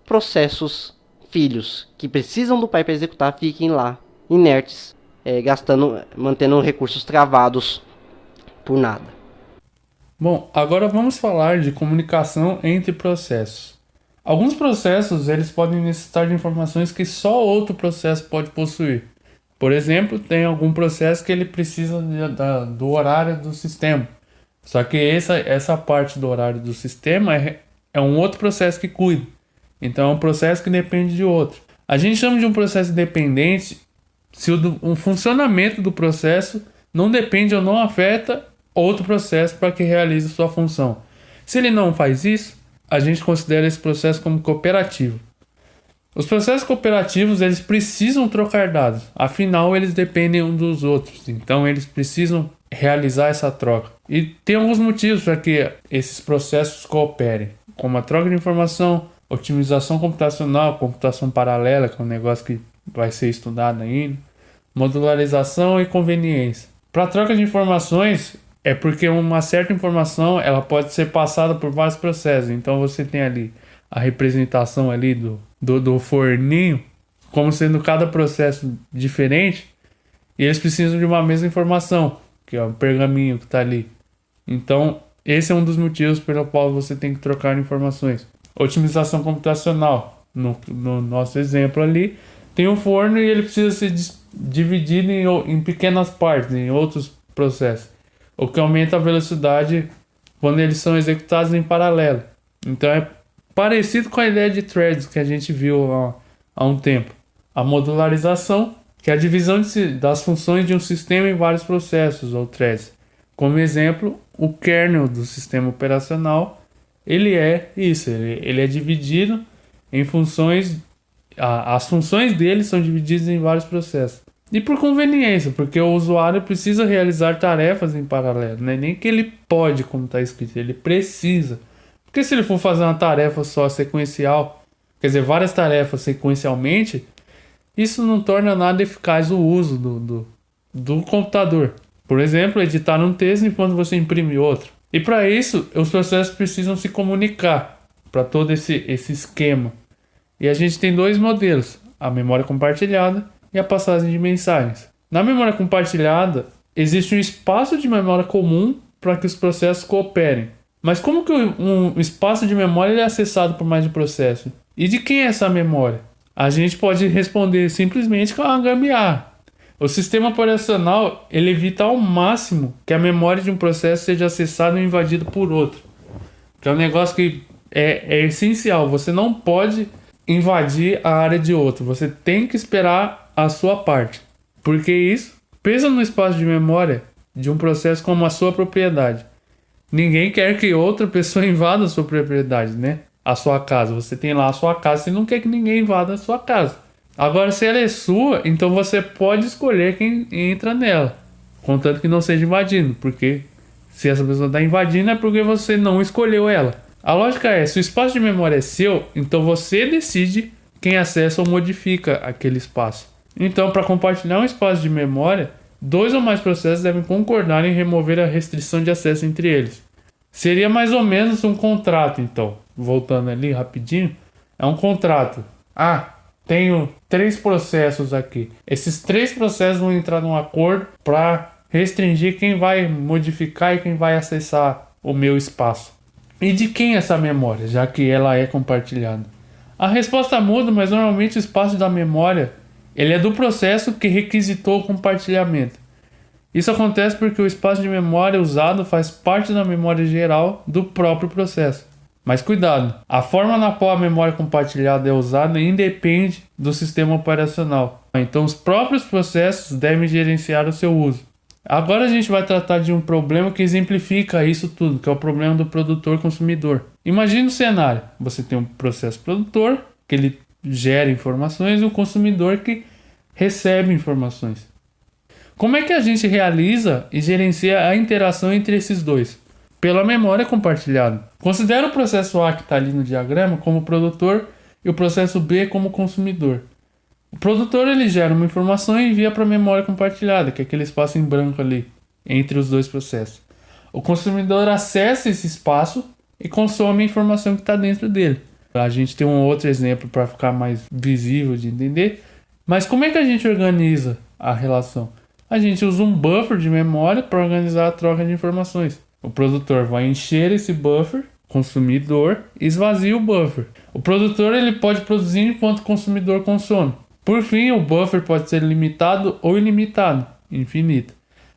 processos filhos que precisam do pai para executar fiquem lá inertes, mantendo recursos travados por nada.
Bom, agora vamos falar de comunicação entre processos. Alguns processos eles podem necessitar de informações que só outro processo pode possuir. Por exemplo, tem algum processo que ele precisa do horário do sistema. Só que essa parte do horário do sistema é um outro processo que cuida. Então é um processo que depende de outro. A gente chama de um processo dependente se o funcionamento do processo não depende ou não afeta outro processo para que realize sua função. Se ele não faz isso, a gente considera esse processo como cooperativo. Os processos cooperativos eles precisam trocar dados, afinal eles dependem uns dos outros, então eles precisam realizar essa troca. E tem alguns motivos para que esses processos cooperem, como a troca de informação, otimização computacional, computação paralela, que é um negócio que vai ser estudado ainda, modularização e conveniência. Para a troca de informações, é porque uma certa informação ela pode ser passada por vários processos. Então você tem ali a representação ali do forninho, como sendo cada processo diferente, e eles precisam de uma mesma informação, que é o pergaminho que está ali. Então, esse é um dos motivos pelo qual você tem que trocar informações. Otimização computacional, no nosso exemplo ali, tem um forno e ele precisa ser dividido em pequenas partes, em outros processos, o que aumenta a velocidade quando eles são executados em paralelo. Então é parecido com a ideia de threads que a gente viu há um tempo. A modularização, que é a divisão das funções de um sistema em vários processos, ou threads. Como exemplo, o kernel do sistema operacional, ele é isso, ele é dividido em funções, as funções dele são divididas em vários processos. E por conveniência, porque o usuário precisa realizar tarefas em paralelo, não é nem que ele pode, como está escrito, ele precisa. Porque se ele for fazer uma tarefa só sequencial, quer dizer, várias tarefas sequencialmente, isso não torna nada eficaz o uso do computador. Por exemplo, editar um texto enquanto você imprime outro. E para isso, os processos precisam se comunicar para todo esse esquema. E a gente tem dois modelos, a memória compartilhada e a passagem de mensagens. Na memória compartilhada, existe um espaço de memória comum para que os processos cooperem. Mas como que um espaço de memória ele é acessado por mais de um processo? E de quem é essa memória? A gente pode responder simplesmente com a gambiarra. O sistema operacional ele evita ao máximo que a memória de um processo seja acessada ou invadida por outro. Que é um negócio que é essencial. Você não pode invadir a área de outro. Você tem que esperar a sua parte. Porque isso Pensa no espaço de memória de um processo como a sua propriedade. Ninguém quer que outra pessoa invada a sua propriedade, né? A sua casa. Você tem lá a sua casa, você não quer que ninguém invada a sua casa. Agora, se ela é sua, então você pode escolher quem entra nela, contanto que não seja invadindo, porque se essa pessoa está invadindo é porque você não escolheu ela. A lógica é, se o espaço de memória é seu, então você decide quem acessa ou modifica aquele espaço. Então, para compartilhar um espaço de memória, 2 ou mais processos devem concordar em remover a restrição de acesso entre eles. Seria mais ou menos um contrato, então. Voltando ali rapidinho, é um contrato. Tenho 3 processos aqui. Esses 3 processos vão entrar num acordo para restringir quem vai modificar e quem vai acessar o meu espaço. E de quem é essa memória, já que ela é compartilhada? A resposta muda, mas normalmente o espaço da memória ele é do processo que requisitou o compartilhamento. Isso acontece porque o espaço de memória usado faz parte da memória geral do próprio processo. Mas cuidado, a forma na qual a memória compartilhada é usada independe do sistema operacional. Então os próprios processos devem gerenciar o seu uso. Agora a gente vai tratar de um problema que exemplifica isso tudo, que é o problema do produtor-consumidor. Imagine um cenário, você tem um processo produtor, que ele gera informações, e um consumidor que recebe informações. Como é que a gente realiza e gerencia a interação entre esses dois? Pela memória compartilhada. Considera o processo A que está ali no diagrama como produtor e o processo B como consumidor. O produtor ele gera uma informação e envia para a memória compartilhada, que é aquele espaço em branco ali, entre os dois processos. O consumidor acessa esse espaço e consome a informação que está dentro dele. A gente tem um outro exemplo para ficar mais visível de entender. Mas como é que a gente organiza a relação? A gente usa um buffer de memória para organizar a troca de informações. O produtor vai encher esse buffer, consumidor, e esvazia o buffer. O produtor ele pode produzir enquanto o consumidor consome. Por fim, o buffer pode ser limitado ou ilimitado, infinito.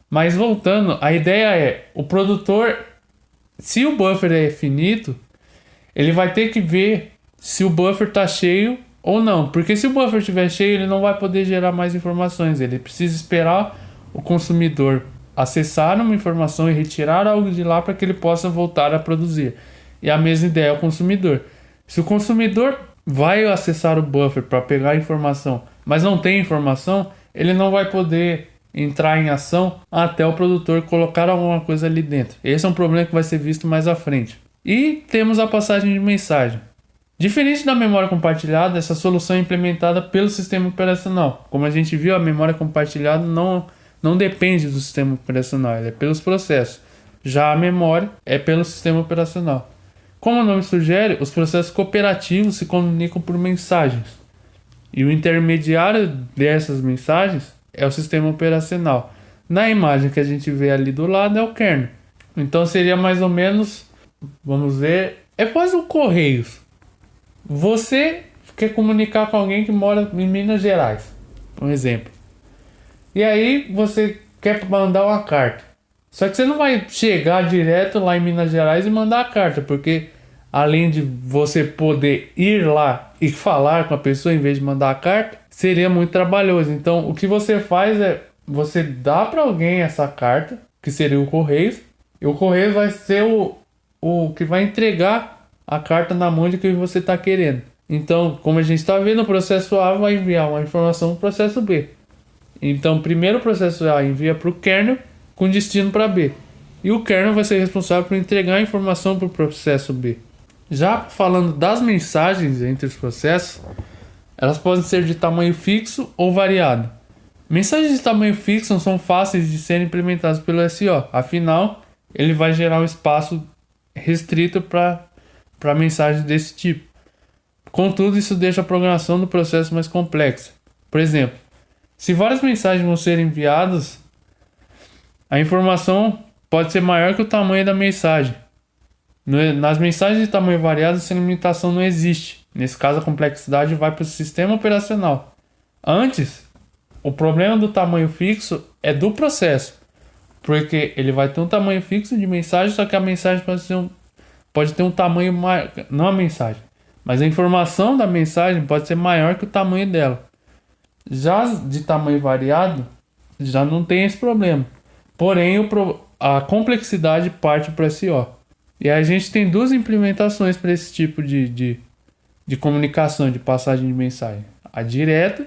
Mas voltando, a ideia é, o produtor, se o buffer é finito, ele vai ter que ver se o buffer está cheio ou não. Porque se o buffer estiver cheio, ele não vai poder gerar mais informações. Ele precisa esperar o consumidor acessar uma informação e retirar algo de lá para que ele possa voltar a produzir. E a mesma ideia é o consumidor. Se o consumidor vai acessar o buffer para pegar a informação, mas não tem informação, ele não vai poder entrar em ação até o produtor colocar alguma coisa ali dentro. Esse é um problema que vai ser visto mais à frente. E temos a passagem de mensagem. Diferente da memória compartilhada, essa solução é implementada pelo sistema operacional. Como a gente viu, a memória compartilhada não depende do sistema operacional, ela é pelos processos. Já a memória é pelo sistema operacional. Como o nome sugere, os processos cooperativos se comunicam por mensagens. E o intermediário dessas mensagens é o sistema operacional. Na imagem que a gente vê ali do lado é o kernel. Então seria mais ou menos, vamos ver, é quase um Correios. Você quer comunicar com alguém que mora em Minas Gerais, por exemplo. E aí você quer mandar uma carta. Só que você não vai chegar direto lá em Minas Gerais e mandar a carta, porque além de você poder ir lá e falar com a pessoa em vez de mandar a carta, seria muito trabalhoso. Então o que você faz é, você dá para alguém essa carta, que seria o Correios, e o Correios vai ser o que vai entregar a carta na mão de quem você está querendo. Então, como a gente está vendo, o processo A vai enviar uma informação para o processo B. Então, primeiro o processo A envia para o kernel com destino para B. E o kernel vai ser responsável por entregar a informação para o processo B. Já falando das mensagens entre os processos, elas podem ser de tamanho fixo ou variado. Mensagens de tamanho fixo são fáceis de serem implementadas pelo SO. Afinal, ele vai gerar um espaço restrito para mensagens desse tipo. Contudo, isso deixa a programação do processo mais complexa. Por exemplo, se várias mensagens vão ser enviadas, a informação pode ser maior que o tamanho da mensagem. Nas mensagens de tamanho variado, essa limitação não existe. Nesse caso, a complexidade vai para o sistema operacional. Antes, o problema do tamanho fixo é do processo, porque ele vai ter um tamanho fixo de mensagem, só que a mensagem pode ter um tamanho maior, não a mensagem, mas a informação da mensagem pode ser maior que o tamanho dela. Já de tamanho variado, já não tem esse problema. Porém, a complexidade parte para SO. E a gente tem duas implementações para esse tipo de comunicação, de passagem de mensagem. A direta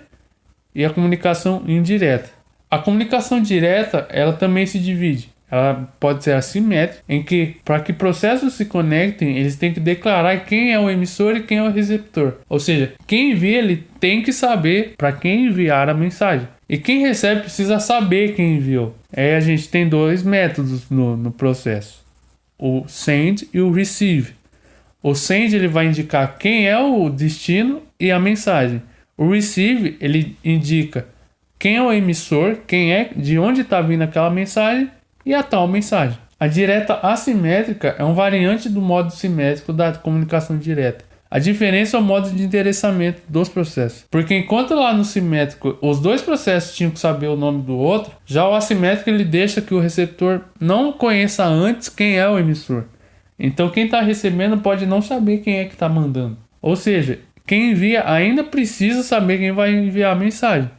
e a comunicação indireta. A comunicação direta, ela também se divide. Ela pode ser assimétrica, em que, para que processos se conectem, eles têm que declarar quem é o emissor e quem é o receptor. Ou seja, quem envia, ele tem que saber para quem enviar a mensagem. E quem recebe precisa saber quem enviou. Aí a gente tem dois métodos no processo. O send e o receive. O send ele vai indicar quem é o destino e a mensagem. O receive ele indica quem é o emissor, quem é, de onde está vindo aquela mensagem e a tal mensagem. A direta assimétrica é um variante do modo simétrico da comunicação direta. A diferença é o modo de endereçamento dos processos. Porque enquanto lá no simétrico os dois processos tinham que saber o nome do outro, já o assimétrico ele deixa que o receptor não conheça antes quem é o emissor. Então quem está recebendo pode não saber quem é que está mandando. Ou seja, quem envia ainda precisa saber quem vai enviar a mensagem.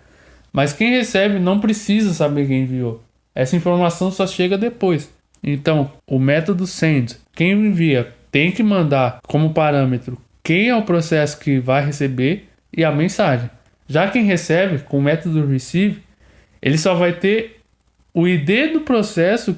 Mas quem recebe não precisa saber quem enviou. Essa informação só chega depois. Então, o método send, quem envia tem que mandar como parâmetro quem é o processo que vai receber e a mensagem. Já quem recebe, com o método receive, ele só vai ter o ID do processo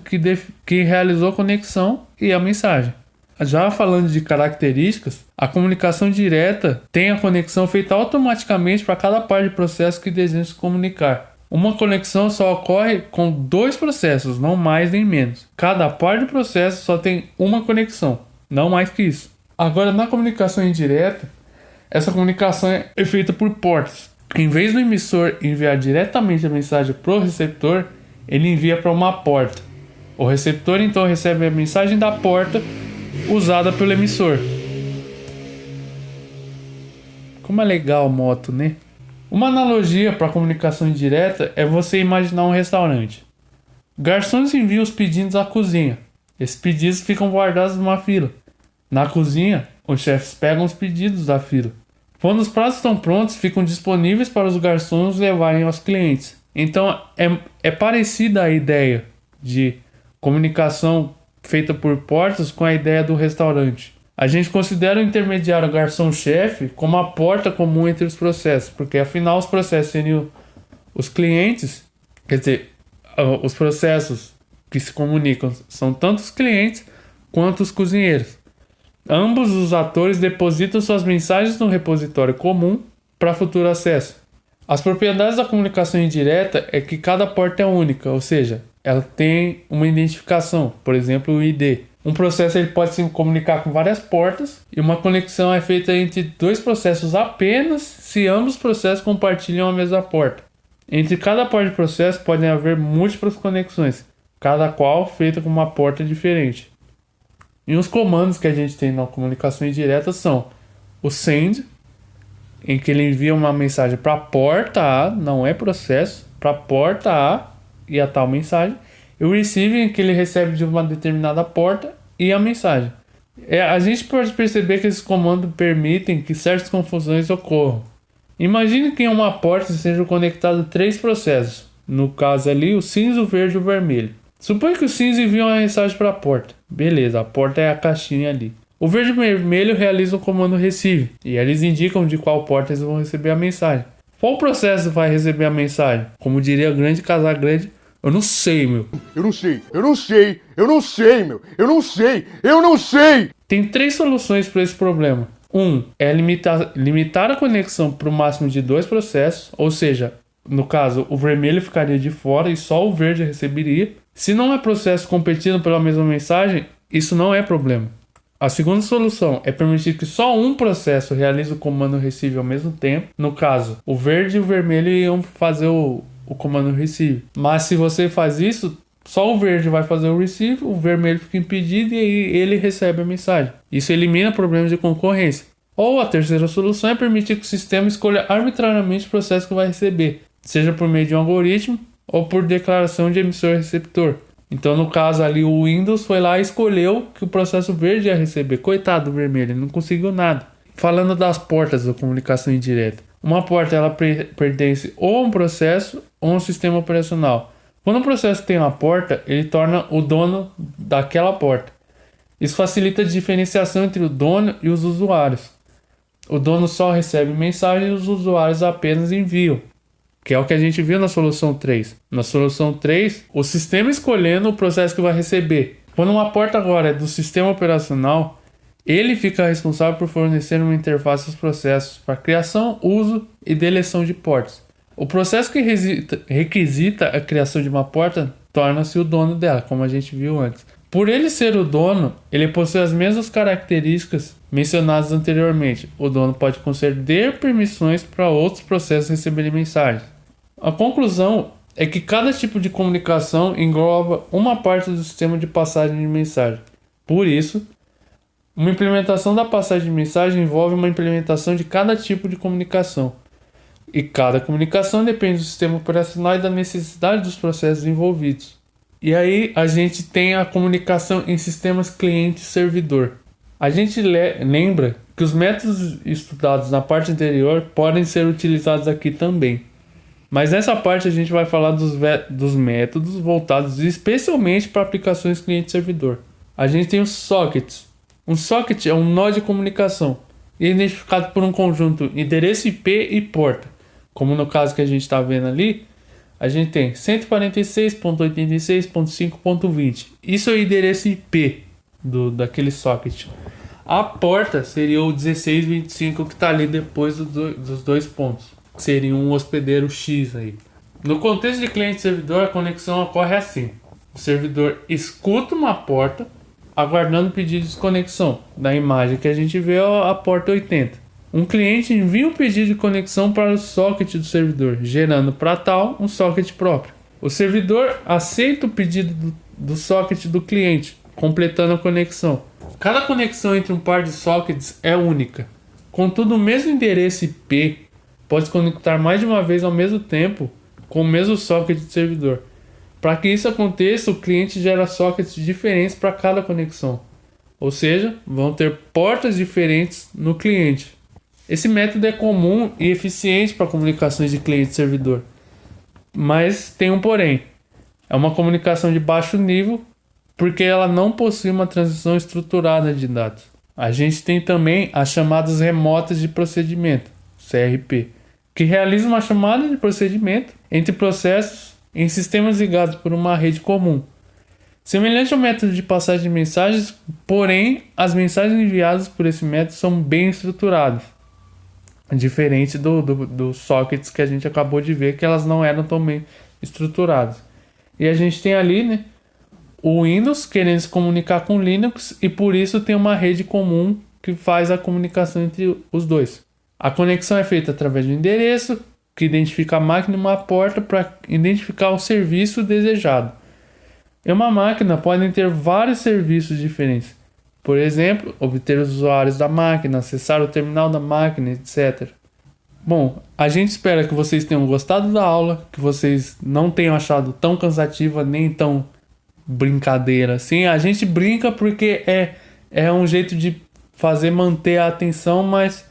que realizou a conexão e a mensagem. Já falando de características, a comunicação direta tem a conexão feita automaticamente para cada parte de processo que deseja se comunicar. Uma conexão só ocorre com dois processos, não mais nem menos. Cada par de processo só tem uma conexão, não mais que isso. Agora, na comunicação indireta, essa comunicação é feita por portas. Em vez do emissor enviar diretamente a mensagem para o receptor, ele envia para uma porta. O receptor então recebe a mensagem da porta usada pelo emissor. Como é legal a moto, né? Uma analogia para a comunicação indireta é você imaginar um restaurante. Garçons enviam os pedidos à cozinha. Esses pedidos ficam guardados numa fila. Na cozinha, os chefes pegam os pedidos da fila. Quando os pratos estão prontos, ficam disponíveis para os garçons levarem aos clientes. Então é parecida a ideia de comunicação feita por portas com a ideia do restaurante. A gente considera o intermediário garçom-chefe como a porta comum entre os processos, porque afinal os processos seriam os clientes, quer dizer, os processos que se comunicam são tanto os clientes quanto os cozinheiros. Ambos os atores depositam suas mensagens no repositório comum para futuro acesso. As propriedades da comunicação indireta é que cada porta é única, ou seja, ela tem uma identificação, por exemplo, o ID. Um processo ele pode se comunicar com várias portas e uma conexão é feita entre dois processos apenas se ambos os processos compartilham a mesma porta. Entre cada porta de processo podem haver múltiplas conexões, cada qual feita com uma porta diferente. E os comandos que a gente tem na comunicação indireta são o send, em que ele envia uma mensagem para a porta A, não é processo, para a porta A e a tal mensagem. E o receive, em que ele recebe de uma determinada porta e a mensagem. A gente pode perceber que esses comandos permitem que certas confusões ocorram. Imagine que em uma porta sejam conectados três processos. No caso ali, o cinza, o verde e o vermelho. Suponha que o cinza envia uma mensagem para a porta. Beleza, a porta é a caixinha ali. O verde e o vermelho realizam o comando receive. E eles indicam de qual porta eles vão receber a mensagem. Qual processo vai receber a mensagem? Como diria grande Casagrande, eu não sei, meu.
Eu não sei, meu. Eu não sei.
Tem três soluções para esse problema. É limitar a conexão para o máximo de dois processos, ou seja, no caso, o vermelho ficaria de fora e só o verde receberia. Se não é processo competindo pela mesma mensagem, isso não é problema. A segunda solução é permitir que só um processo realize o comando receive ao mesmo tempo. No caso, o verde e o vermelho iam fazer o comando receive. Mas se você faz isso, só o verde vai fazer o receive, o vermelho fica impedido e aí ele recebe a mensagem. Isso elimina problemas de concorrência. Ou a terceira solução é permitir que o sistema escolha arbitrariamente o processo que vai receber, seja por meio de um algoritmo ou por declaração de emissor e receptor. Então, no caso ali, o Windows foi lá e escolheu que o processo verde ia receber. Coitado do vermelho, ele não conseguiu nada. Falando das portas da comunicação indireta. Uma porta ela pertence ou a um processo ou a um sistema operacional. Quando o processo tem uma porta, ele torna o dono daquela porta. Isso facilita a diferenciação entre o dono e os usuários. O dono só recebe mensagem e os usuários apenas enviam, que é o que a gente viu na solução 3. Na solução 3, o sistema escolhendo o processo que vai receber. Quando uma porta agora é do sistema operacional, ele fica responsável por fornecer uma interface aos processos para criação, uso e deleção de portas. O processo que requisita a criação de uma porta torna-se o dono dela, como a gente viu antes. Por ele ser o dono, ele possui as mesmas características mencionadas anteriormente. O dono pode conceder permissões para outros processos receberem mensagens. A conclusão é que cada tipo de comunicação engloba uma parte do sistema de passagem de mensagem. Por isso, uma implementação da passagem de mensagem envolve uma implementação de cada tipo de comunicação. E cada comunicação depende do sistema operacional e da necessidade dos processos envolvidos. E aí a gente tem a comunicação em sistemas cliente-servidor. A gente lembra que os métodos estudados na parte anterior podem ser utilizados aqui também. Mas nessa parte a gente vai falar dos métodos voltados especialmente para aplicações cliente-servidor. A gente tem os sockets. Um socket é um nó de comunicação, identificado por um conjunto endereço IP e porta. Como no caso que a gente está vendo ali, a gente tem 146.86.5.20. Isso é o endereço IP daquele socket. A porta seria o 1625 que está ali depois dos dois pontos. Seria um hospedeiro X aí. No contexto de cliente-servidor, a conexão ocorre assim. O servidor escuta uma porta, aguardando o pedido de desconexão. Na imagem que a gente vê, a porta 80. Um cliente envia um pedido de conexão para o socket do servidor, gerando para tal um socket próprio. O servidor aceita o pedido do socket do cliente, completando a conexão. Cada conexão entre um par de sockets é única. Contudo, o mesmo endereço IP pode se conectar mais de uma vez ao mesmo tempo com o mesmo socket do servidor. Para que isso aconteça, o cliente gera sockets diferentes para cada conexão. Ou seja, vão ter portas diferentes no cliente. Esse método é comum e eficiente para comunicações de cliente e servidor. Mas tem um porém. É uma comunicação de baixo nível porque ela não possui uma transição estruturada de dados. A gente tem também as chamadas remotas de procedimento, CRP, que realizam uma chamada de procedimento entre processos em sistemas ligados por uma rede comum. Semelhante ao método de passagem de mensagens, porém, as mensagens enviadas por esse método são bem estruturadas. Diferente dos sockets que a gente acabou de ver, que elas não eram tão bem estruturadas. E a gente tem ali, né, o Windows querendo se comunicar com o Linux e por isso tem uma rede comum que faz a comunicação entre os dois. A conexão é feita através do endereço, que identifica a máquina e uma porta para identificar o serviço desejado. Em uma máquina podem ter vários serviços diferentes. Por exemplo, obter os usuários da máquina, acessar o terminal da máquina, etc. Bom, a gente espera que vocês tenham gostado da aula, que vocês não tenham achado tão cansativa nem tão brincadeira assim. A gente brinca porque é um jeito de fazer manter a atenção, mas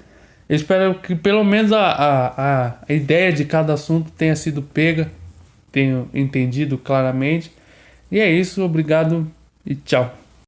eu espero que pelo menos a ideia de cada assunto tenha sido pega, tenha entendido claramente. E é isso, obrigado e tchau.